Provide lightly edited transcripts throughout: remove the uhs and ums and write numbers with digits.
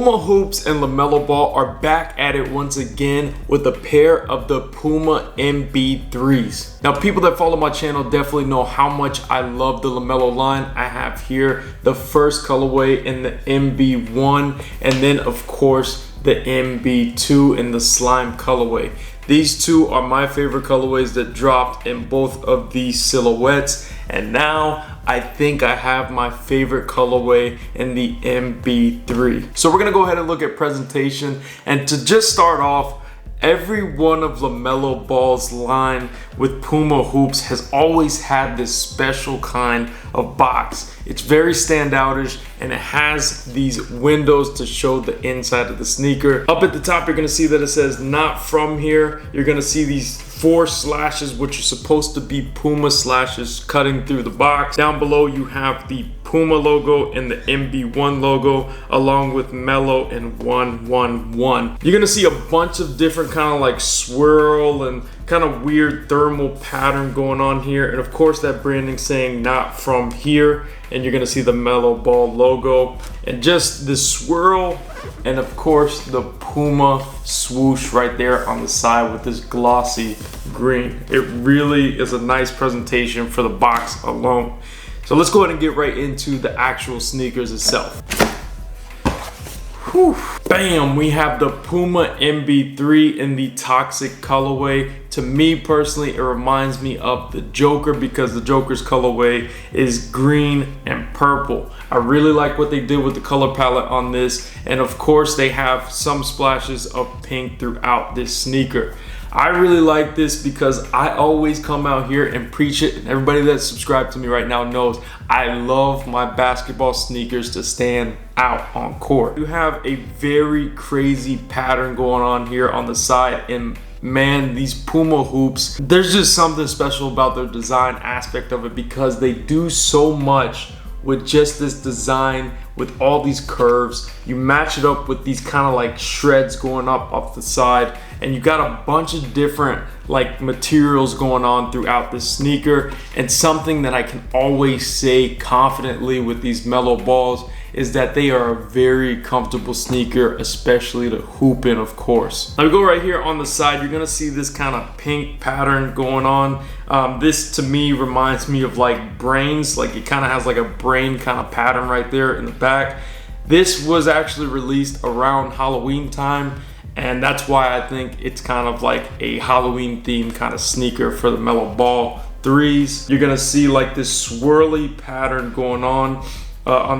Puma Hoops and LaMelo Ball are back at it once again with a pair of the Puma MB.03s. Now, people that follow my channel definitely know how much I love the LaMelo line. I have here the first colorway in the MB1, and then of course the MB2 in the slime colorway. These two are my favorite colorways that dropped in both of these silhouettes, and now I think I have my favorite colorway in the MB3. So we're gonna go ahead and look at presentation, and to just start off, every one of LaMelo Ball's line with Puma Hoops has always had this special kind of box. It's very standoutish, and it has these windows to show the inside of the sneaker. Up at the top, you're gonna see that it says "not from here." You're gonna see these 4 slashes, which are supposed to be Puma slashes cutting through the box. Down below, you have the Puma logo and the MB1 logo, along with Melo and 111. You're gonna see a bunch of different kind of like swirl and kind of weird thermal pattern going on here, and of course that branding saying "not from here," and you're gonna see the LaMelo Ball logo and just the swirl, and of course the Puma swoosh right there on the side with this glossy green. It really is a nice presentation for the box alone. So let's go ahead and get right into the actual sneakers itself. Whew. Bam, we have the Puma MB3 in the Toxic colorway. To me personally, it reminds me of the Joker because the Joker's colorway is green and purple. I really like what they did with the color palette on this, and of course they have some splashes of pink throughout this sneaker. I really like this because I always come out here and preach it, and everybody that's subscribed to me right now knows I love my basketball sneakers to stand out on court. You have a very crazy pattern going on here on the side, and man, these Puma Hoops, there's just something special about their design aspect of it because they do so much with just this design with all these curves. You match it up with these kind of like shreds going up off the side, and you got a bunch of different like materials going on throughout this sneaker. And something that I can always say confidently with these Melo Balls is that they are a very comfortable sneaker, especially to hoop in, of course. Now we go right here on the side, you're gonna see this kind of pink pattern going on. This to me reminds me of like brains, like it kind of has like a brain kind of pattern right there in the back. This was actually released around Halloween time, and that's why I think it's kind of like a Halloween themed kind of sneaker for the LaMelo Ball 3s. You're gonna see like this swirly pattern going on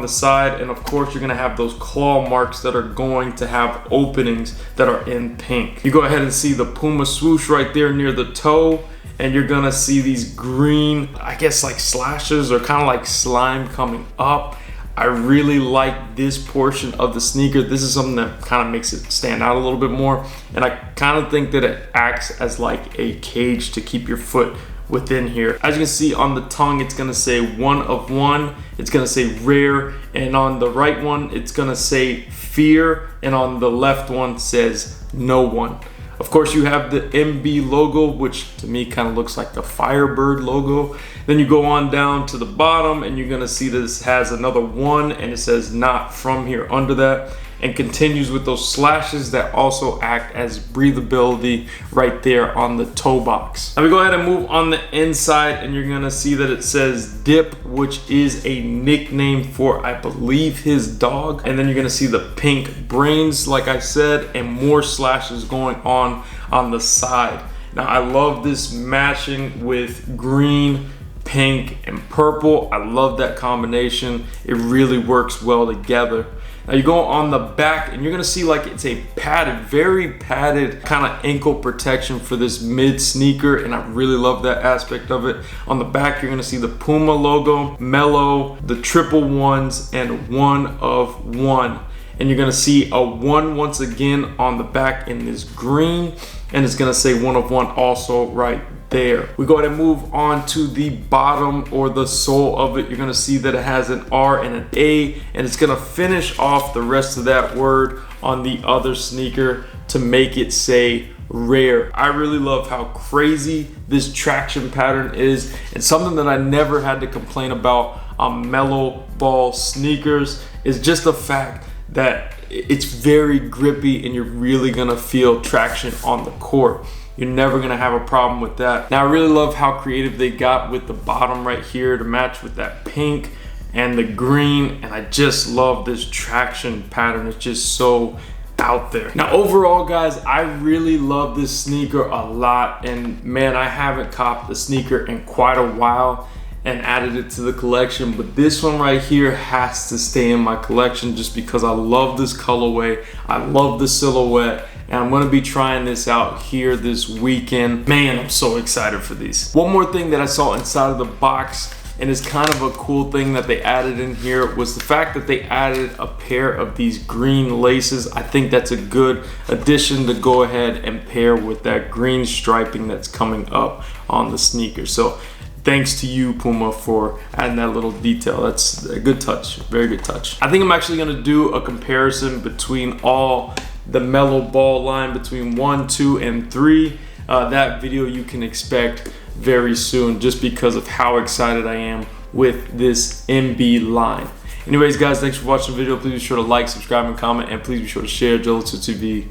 the side, and of course you're gonna have those claw marks that are going to have openings that are in pink. You go ahead and see the Puma swoosh right there near the toe, and you're gonna see these green, I guess like slashes or kind of like slime coming up. I really like this portion of the sneaker. This is something that kind of makes it stand out a little bit more, and I kind of think that it acts as like a cage to keep your foot within here. As you can see on the tongue, it's gonna say 1 of 1, it's gonna say rare, and on the right one it's gonna say fear, and on the left one says no one. Of course you have the MB logo, which to me kind of looks like the Firebird logo. Then you go on down to the bottom, and you're gonna see this has another 1, and it says "not from here" under that, and continues with those slashes that also act as breathability right there on the toe box. Now we go ahead and move on the inside, and you're gonna see that it says Dip, which is a nickname for, I believe, his dog. And then you're gonna see the pink brains, like I said, and more slashes going on the side. Now I love this matching with green, pink, and purple. I love that combination. It really works well together. Now you go on the back, and you're gonna see like it's a padded, very padded kind of ankle protection for this mid sneaker, and I really love that aspect of it. On the back, you're gonna see the Puma logo, Melo, the triple ones, and 1 of 1. And you're gonna see a 1 once again on the back in this green, and it's gonna say 1 of 1 also right there. We go ahead and move on to the bottom or the sole of it. You're gonna see that it has an R and an A, and it's gonna finish off the rest of that word on the other sneaker to make it say rare. I really love how crazy this traction pattern is, and something that I never had to complain about on LaMelo Ball sneakers is just the fact that it's very grippy and you're really gonna feel traction on the court. You're never gonna have a problem with that. Now I really love how creative they got with the bottom right here to match with that pink and the green, and I just love this traction pattern. It's just so out there. Now overall guys, I really love this sneaker a lot, and man, I haven't copped a sneaker in quite a while and added it to the collection, but this one right here has to stay in my collection just because I love this colorway, I love the silhouette, and I'm gonna be trying this out here this weekend. Man, I'm so excited for these. One more thing that I saw inside of the box, and it's kind of a cool thing that they added in here, was the fact that they added a pair of these green laces. I think that's a good addition to go ahead and pair with that green striping that's coming up on the sneaker. So thanks to you, Puma, for adding that little detail. That's a good touch, very good touch. I think I'm actually gonna do a comparison between all the LaMelo Ball line, between 1, 2, and 3. That video you can expect very soon, just because of how excited I am with this MB line. Anyways guys, thanks for watching the video. Please be sure to like, subscribe, and comment, and please be sure to share. Jello2TV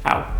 out.